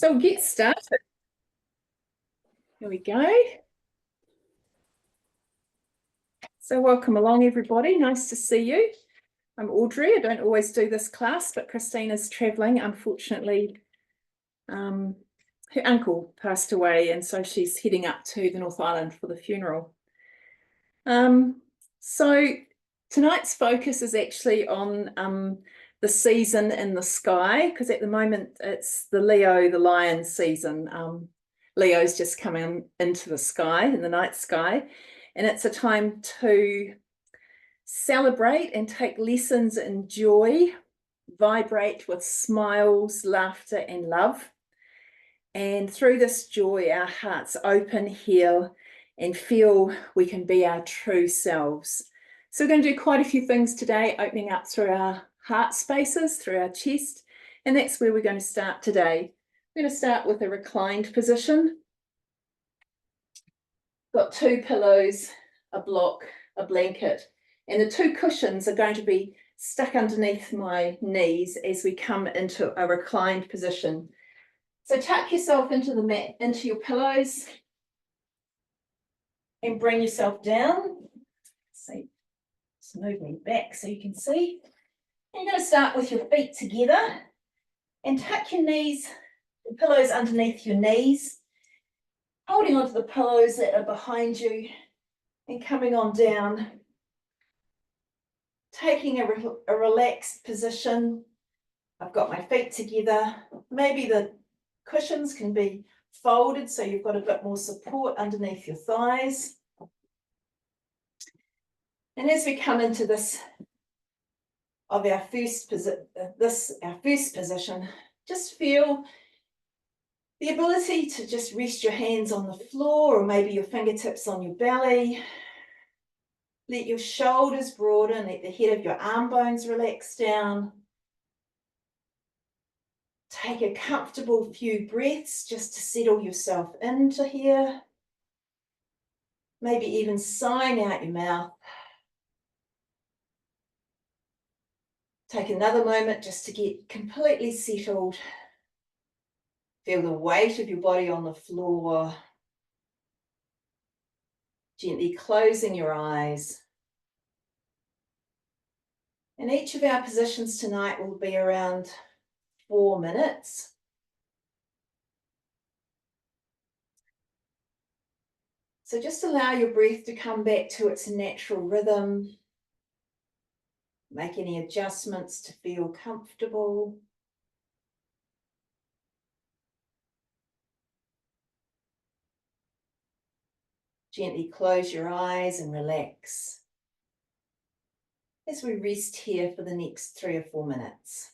So we'll get started. Here we go. So welcome along, everybody. Nice to see you. I'm Audrey. I don't always do this class, but Christina's traveling. Unfortunately, her uncle passed away, and so she's heading up to the North Island for the funeral. So tonight's focus is actually on the season in the sky, because at the moment it's the lion season. Leo's just coming into the sky, in the night sky, and it's a time to celebrate and take lessons in joy, vibrate with smiles, laughter, and love. And through this joy, our hearts open, heal, and feel we can be our true selves. So we're going to do quite a few things today, opening up through our heart spaces, through our chest, and that's where we're going to start today. We're going to start with a reclined position. Got two pillows, a block, a blanket, and the two cushions are going to be stuck underneath my knees as we come into a reclined position. So tuck yourself into the mat, into your pillows, and bring yourself down. See, just move me back so you can see. And you're going to start with your feet together and tuck your knees, the pillows underneath your knees, holding onto the pillows that are behind you and coming on down. Taking a relaxed position. I've got my feet together. Maybe the cushions can be folded so you've got a bit more support underneath your thighs. And as we come into this of our first position, just feel the ability to just rest your hands on the floor or maybe your fingertips on your belly. Let your shoulders broaden, let the head of your arm bones relax down. Take a comfortable few breaths just to settle yourself into here. Maybe even sighing out your mouth. Take another moment just to get completely settled. Feel the weight of your body on the floor. Gently closing your eyes. And each of our positions tonight will be around 4 minutes. So just allow your breath to come back to its natural rhythm. Make any adjustments to feel comfortable. Gently close your eyes and relax as we rest here for the next 3 or 4 minutes.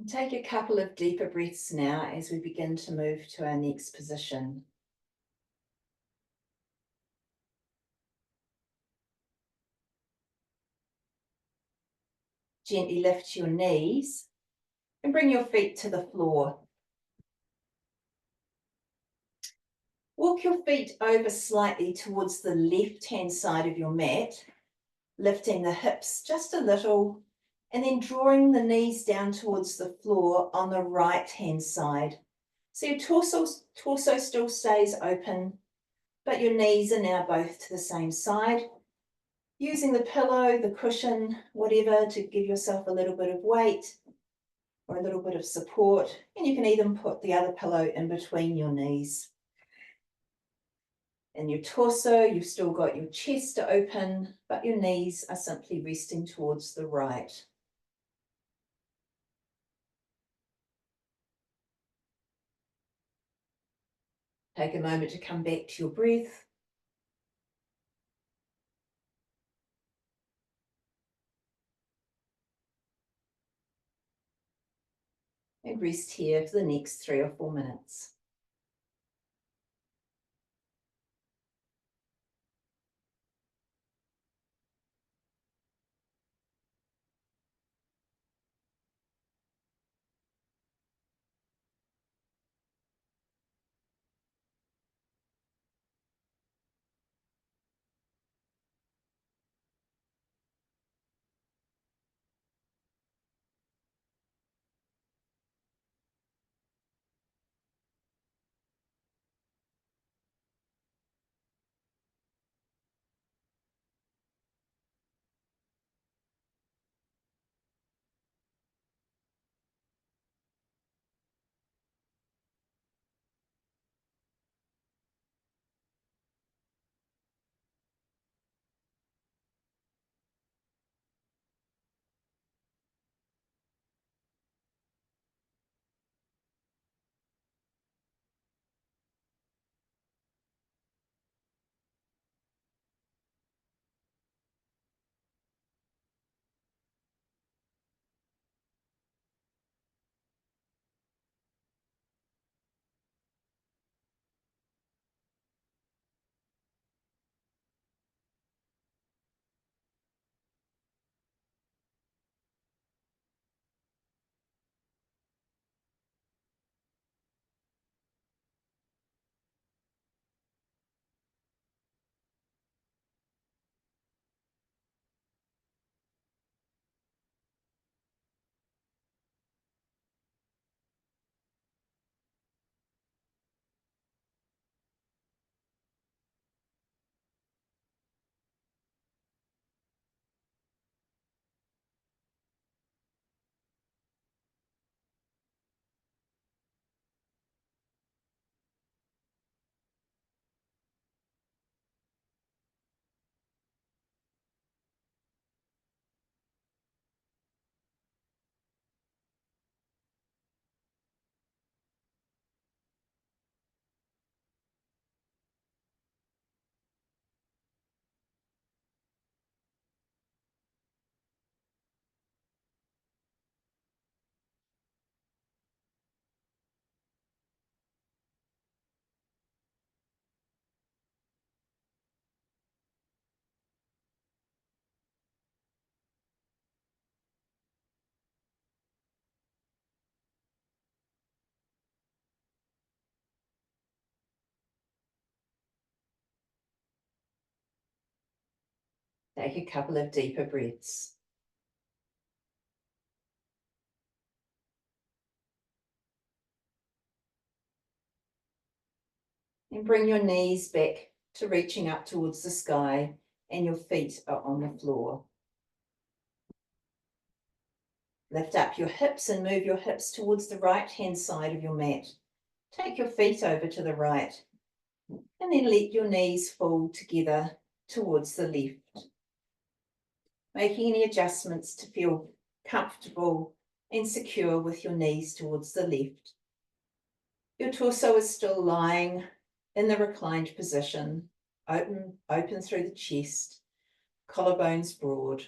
Take a couple of deeper breaths now as we begin to move to our next position. Gently lift your knees and bring your feet to the floor. Walk your feet over slightly towards the left-hand side of your mat, lifting the hips just a little, and then drawing the knees down towards the floor on the right-hand side. So your torso still stays open, but your knees are now both to the same side. Using the pillow, the cushion, whatever, to give yourself a little bit of weight or a little bit of support. And you can even put the other pillow in between your knees. In your torso, you've still got your chest open, but your knees are simply resting towards the right. Take a moment to come back to your breath. And rest here for the next 3 or 4 minutes. Take a couple of deeper breaths. And bring your knees back to reaching up towards the sky, and your feet are on the floor. Lift up your hips and move your hips towards the right-hand side of your mat. Take your feet over to the right, and then let your knees fall together towards the left. Making any adjustments to feel comfortable and secure with your knees towards the left. Your torso is still lying in the reclined position, open through the chest, collarbones broad.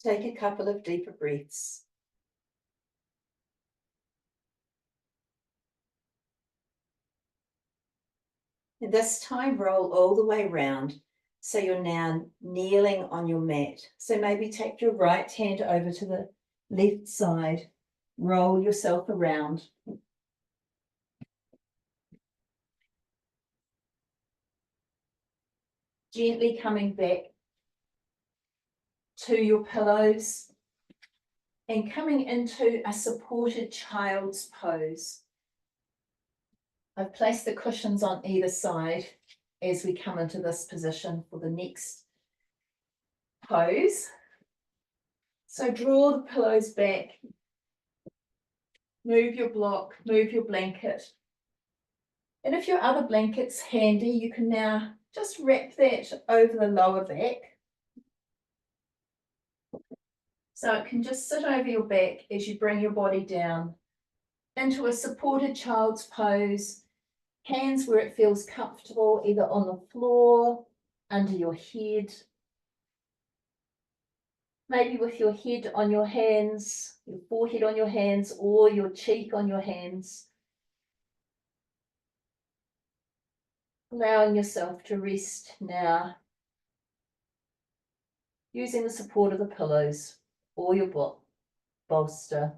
Take a couple of deeper breaths. And this time, roll all the way around. So you're now kneeling on your mat. So maybe take your right hand over to the left side. Roll yourself around. Gently coming back to your pillows and coming into a supported child's pose. I've placed the cushions on either side as we come into this position for the next pose. So draw the pillows back, move your block, move your blanket. And if your other blanket's handy, you can now just wrap that over the lower back. So it can just sit over your back as you bring your body down into a supported child's pose. Hands where it feels comfortable, either on the floor, under your head, maybe with your head on your hands, your forehead on your hands, or your cheek on your hands. Allowing yourself to rest now, using the support of the pillows or your bolster.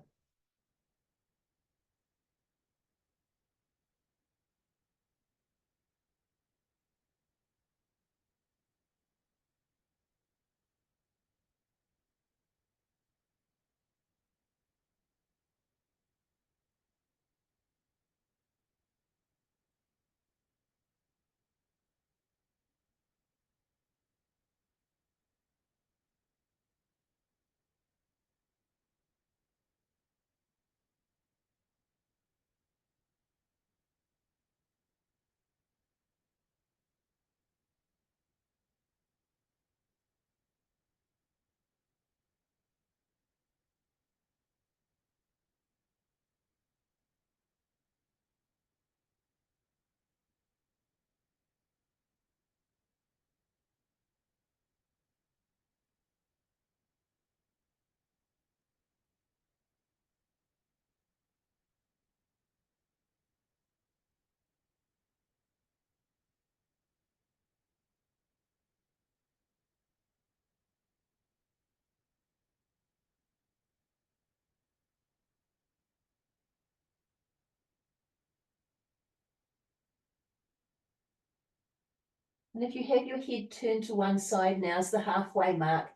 And if you have your head turned to one side, now's the halfway mark.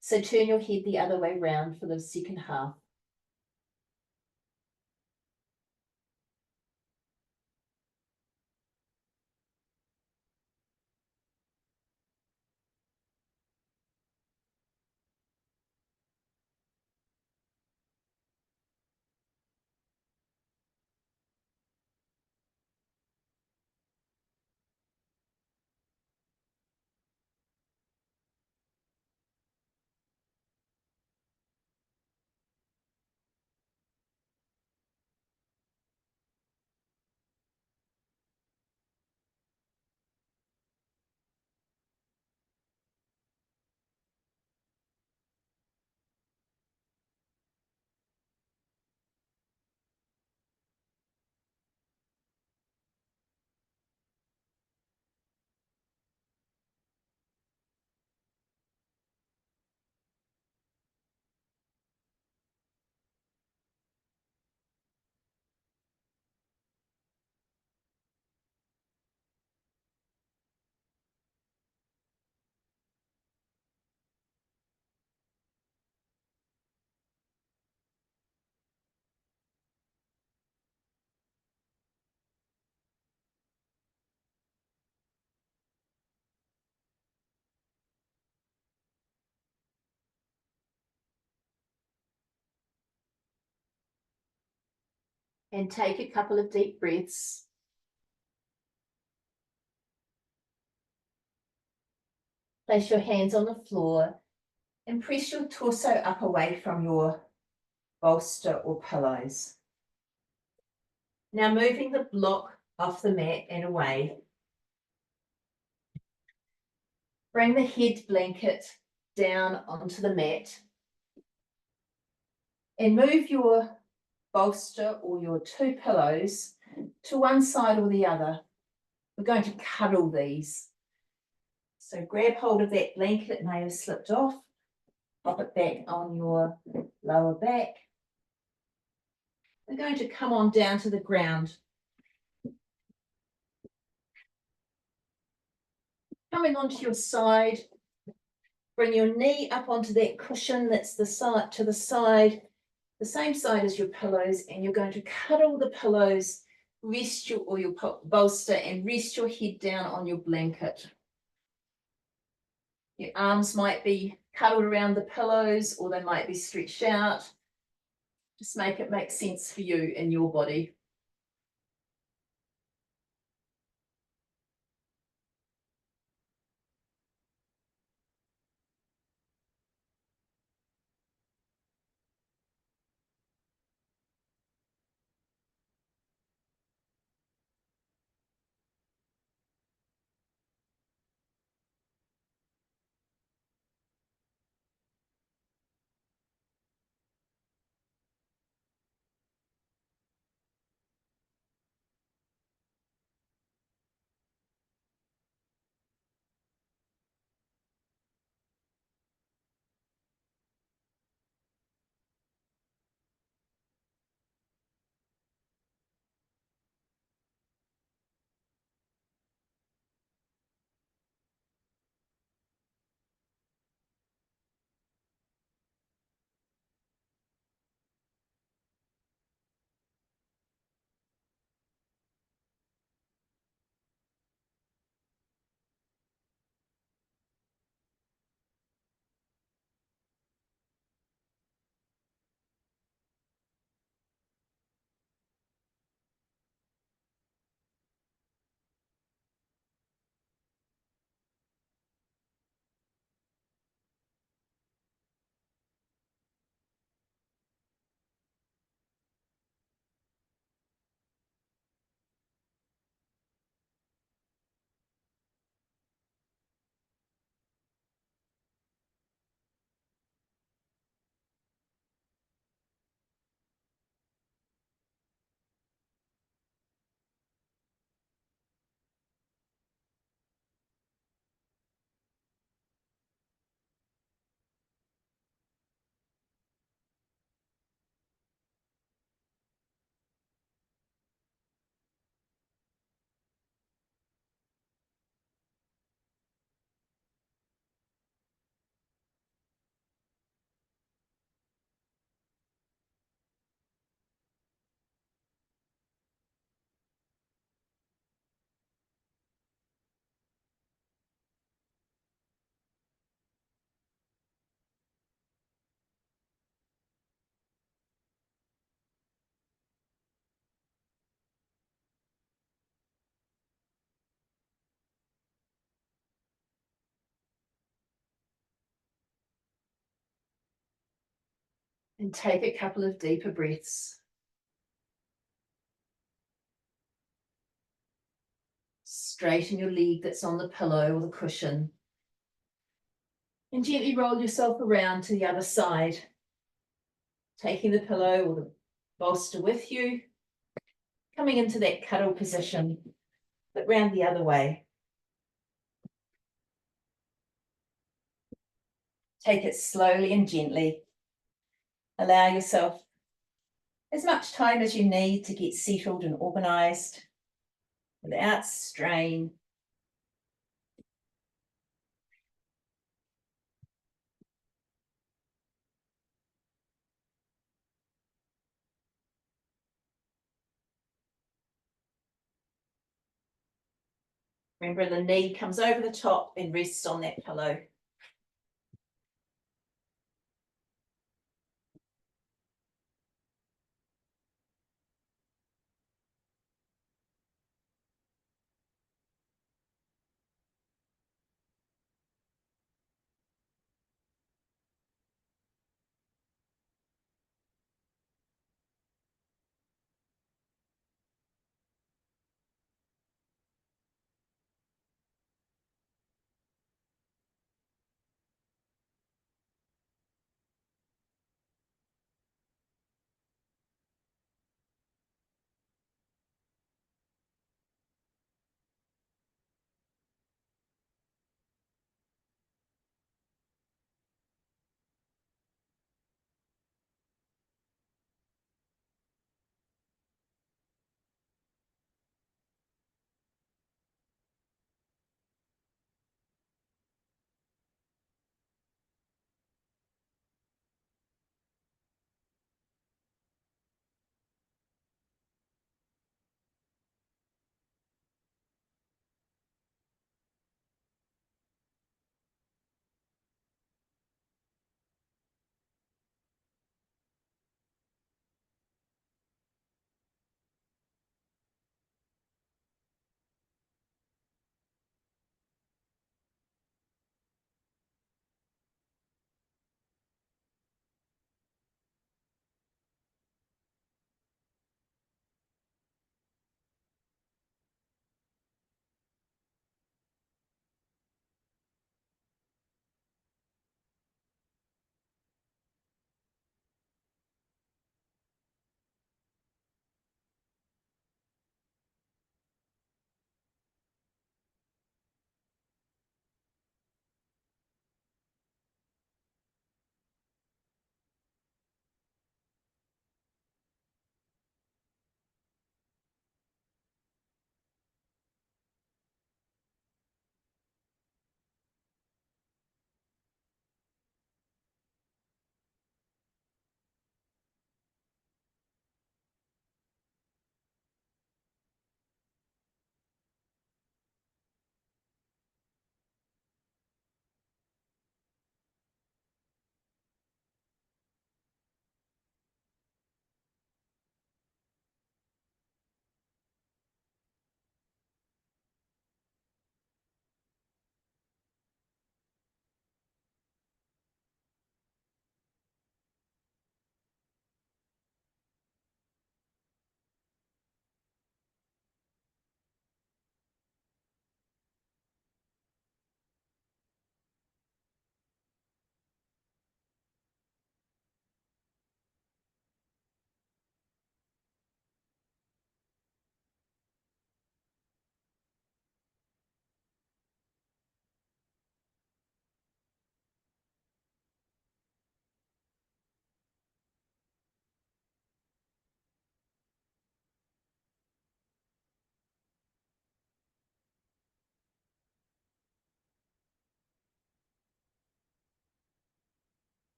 So turn your head the other way round for the second half. And take a couple of deep breaths. Place your hands on the floor and press your torso up away from your bolster or pillows. Now moving the block off the mat and away. Bring the head blanket down onto the mat And move your bolster or your two pillows to one side or the other. We're going to cuddle these. So grab hold of that blanket, it may have slipped off, pop it back on your lower back. We're going to come on down to the ground. Coming onto your side, bring your knee up onto that cushion that's the side to the side, the same side as your pillows, and you're going to cuddle the pillows, rest your or your bolster, and rest your head down on your blanket. Your arms might be cuddled around the pillows or they might be stretched out. Just make it make sense for you in your body. And take a couple of deeper breaths. Straighten your leg that's on the pillow or the cushion. And gently roll yourself around to the other side, taking the pillow or the bolster with you, coming into that cuddle position, but round the other way. Take it slowly and gently. Allow yourself as much time as you need to get settled and organized without strain. Remember, the knee comes over the top and rests on that pillow.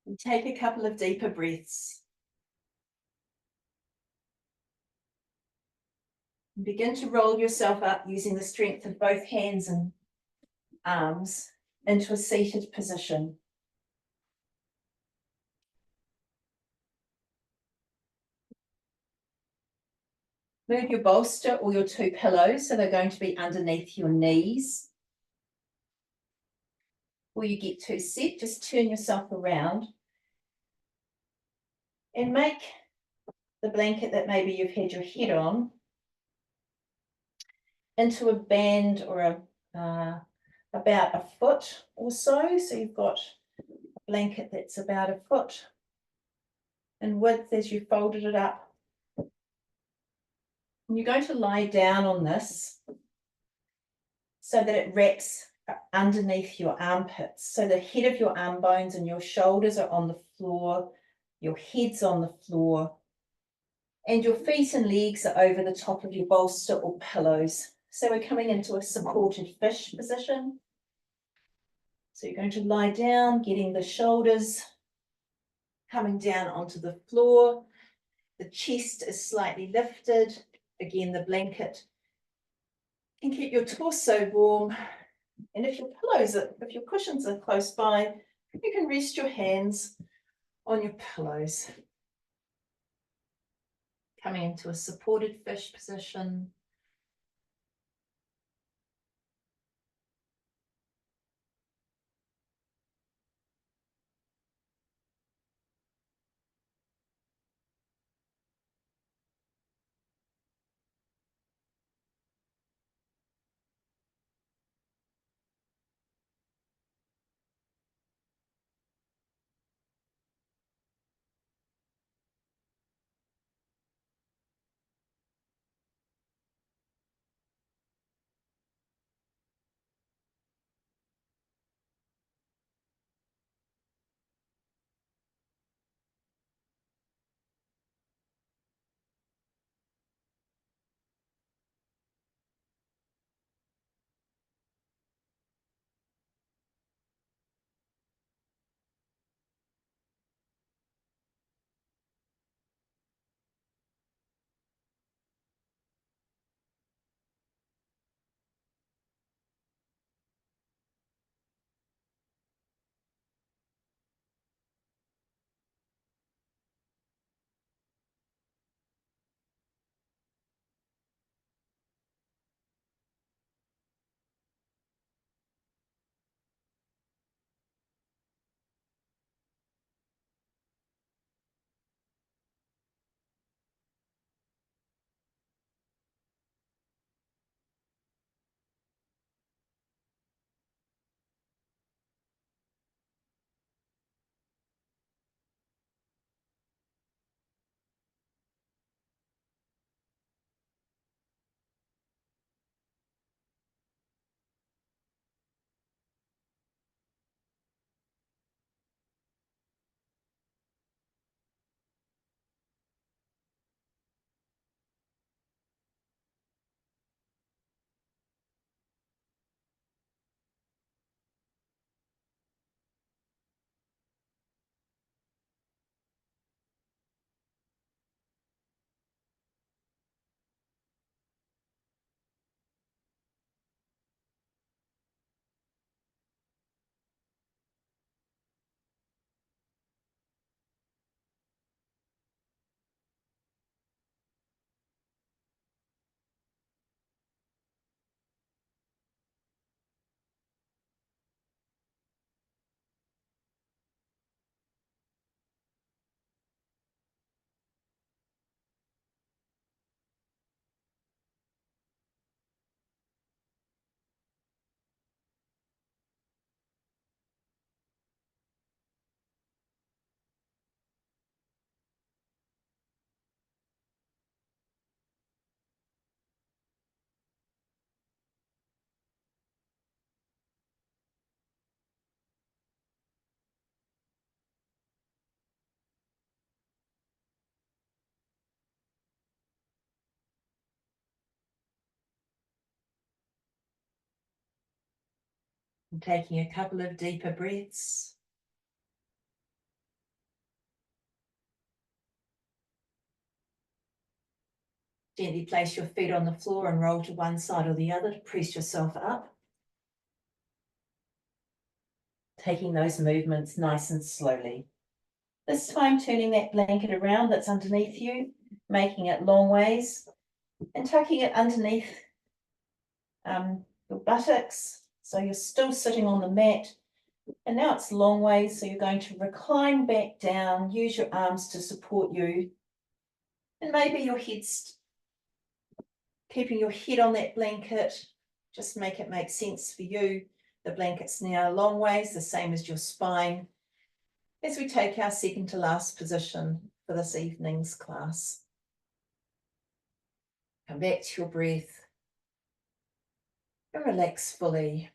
And take a couple of deeper breaths. And begin to roll yourself up using the strength of both hands and arms into a seated position. Move your bolster or your two pillows, so they're going to be underneath your knees. Before you get too set, just turn yourself around and make the blanket that maybe you've had your head on into a band or about a foot or so. So you've got a blanket that's about a foot in width as you folded it up. And you're going to lie down on this so that it wraps underneath your armpits. So the head of your arm bones and your shoulders are on the floor, your head's on the floor, and your feet and legs are over the top of your bolster or pillows. So we're coming into a supported fish position. So you're going to lie down, getting the shoulders coming down onto the floor. The chest is slightly lifted. Again, the blanket can keep your torso warm. And if your cushions are close by, you can rest your hands on your pillows. Coming into a supported fish position. And taking a couple of deeper breaths. Gently place your feet on the floor and roll to one side or the other to press yourself up. Taking those movements nice and slowly. This time turning that blanket around that's underneath you, making it long ways, and tucking it underneath your buttocks. So you're still sitting on the mat, and now it's long ways, so you're going to recline back down, use your arms to support you, and maybe your head's keeping your head on that blanket. Just make it make sense for you. The blanket's now long ways, the same as your spine, as we take our second to last position for this evening's class. Come back to your breath and relax fully.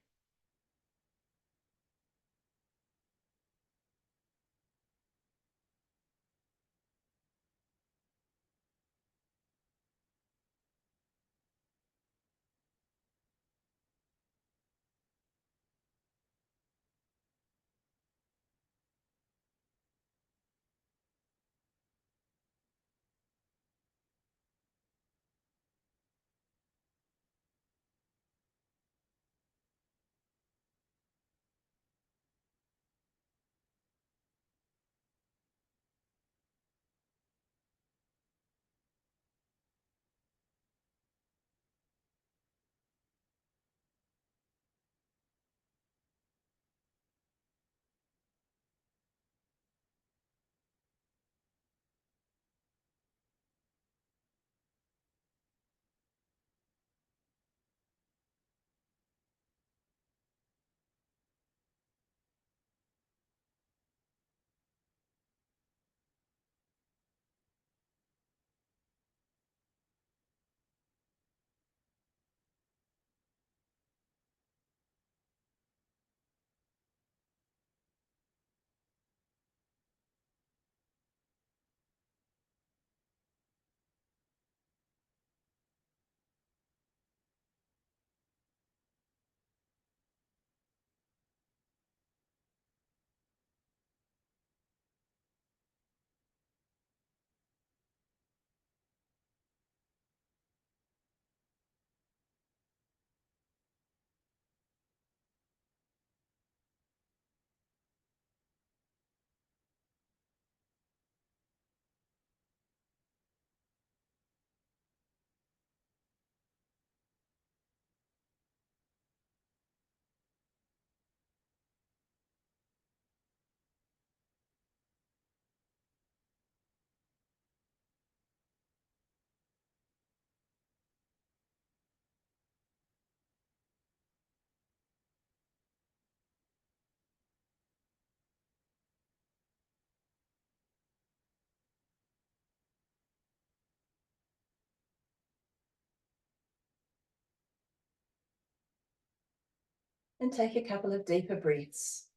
And take a couple of deeper breaths.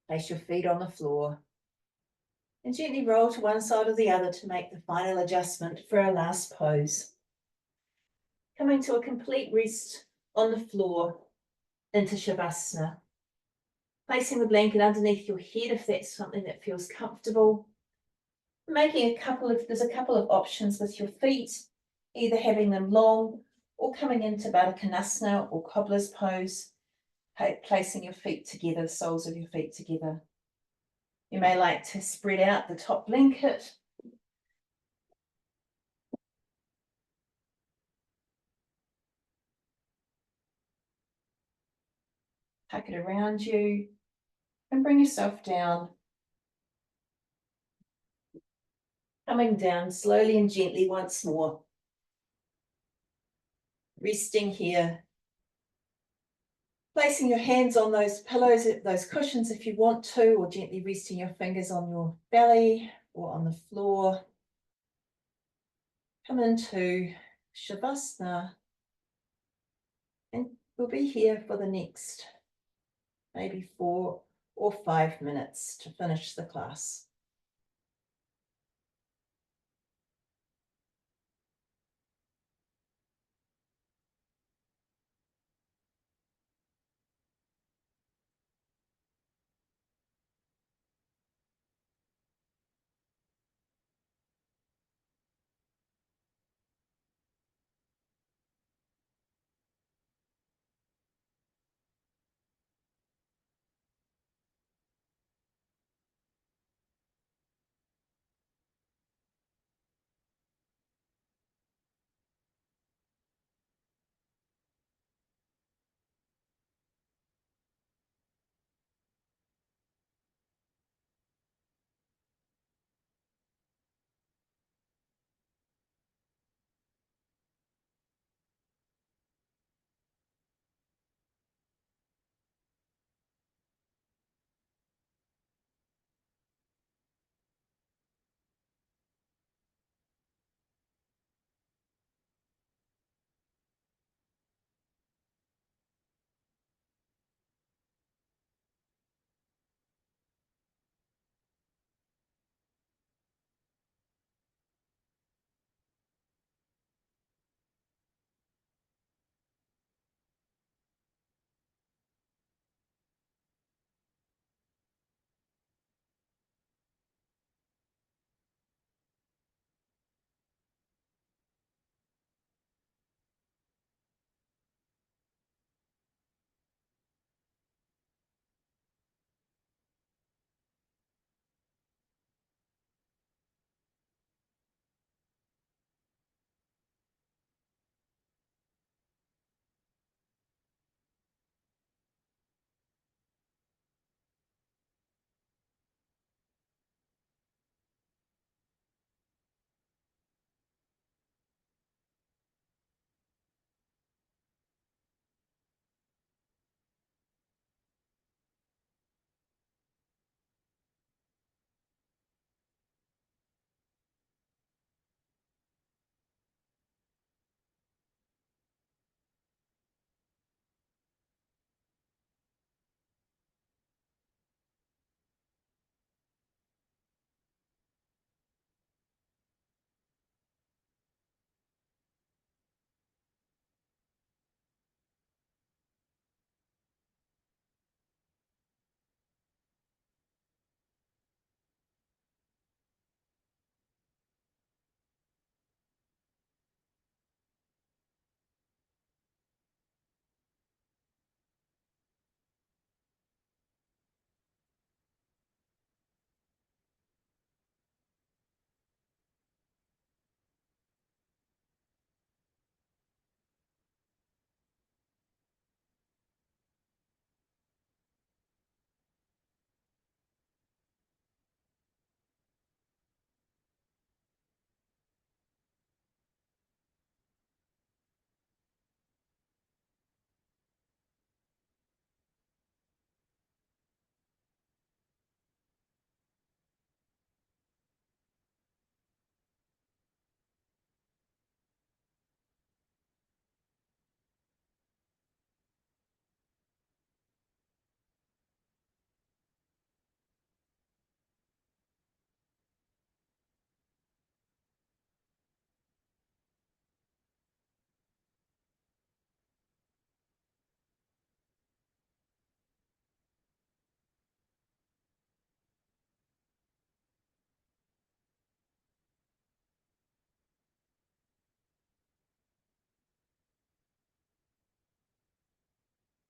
Place your feet on the floor and gently roll to one side or the other to make the final adjustment for our last pose. Coming to a complete rest on the floor into Shavasana. Placing the blanket underneath your head if that's something that feels comfortable. Making there's a couple of options with your feet, either having them long or coming into Baddha Konasana or cobbler's pose, placing your feet together, the soles of your feet together. You may like to spread out the top blanket. Tuck it around you and bring yourself down. Coming down slowly and gently once more. Resting here. Placing your hands on those pillows, those cushions if you want to, or gently resting your fingers on your belly or on the floor. Come into Shavasana, and we'll be here for the next maybe 4 or 5 minutes to finish the class.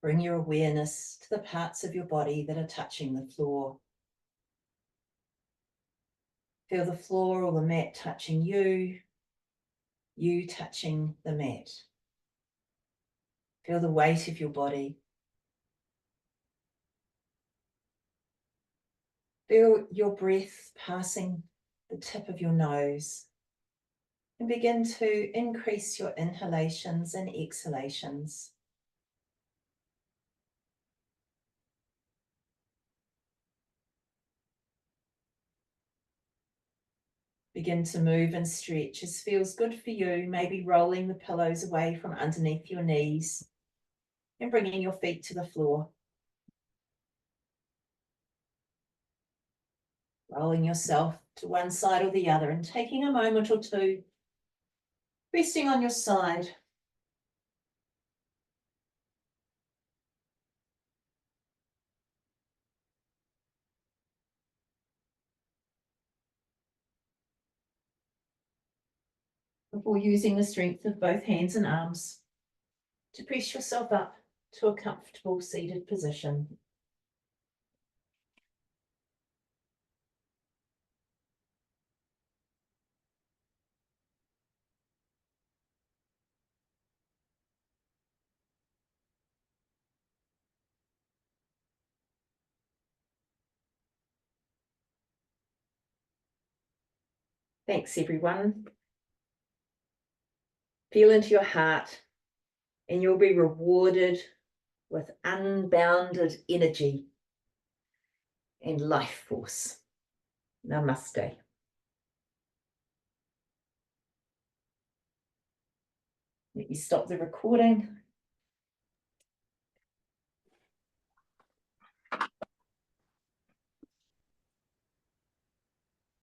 Bring your awareness to the parts of your body that are touching the floor. Feel the floor or the mat touching you, you touching the mat. Feel the weight of your body. Feel your breath passing the tip of your nose. And begin to increase your inhalations and exhalations. Begin to move and stretch as feels good for you, maybe rolling the pillows away from underneath your knees and bringing your feet to the floor. Rolling yourself to one side or the other and taking a moment or two, resting on your side. Before using the strength of both hands and arms to press yourself up to a comfortable seated position. Thanks, everyone. Feel into your heart and you'll be rewarded with unbounded energy and life force. Namaste. Let me stop the recording.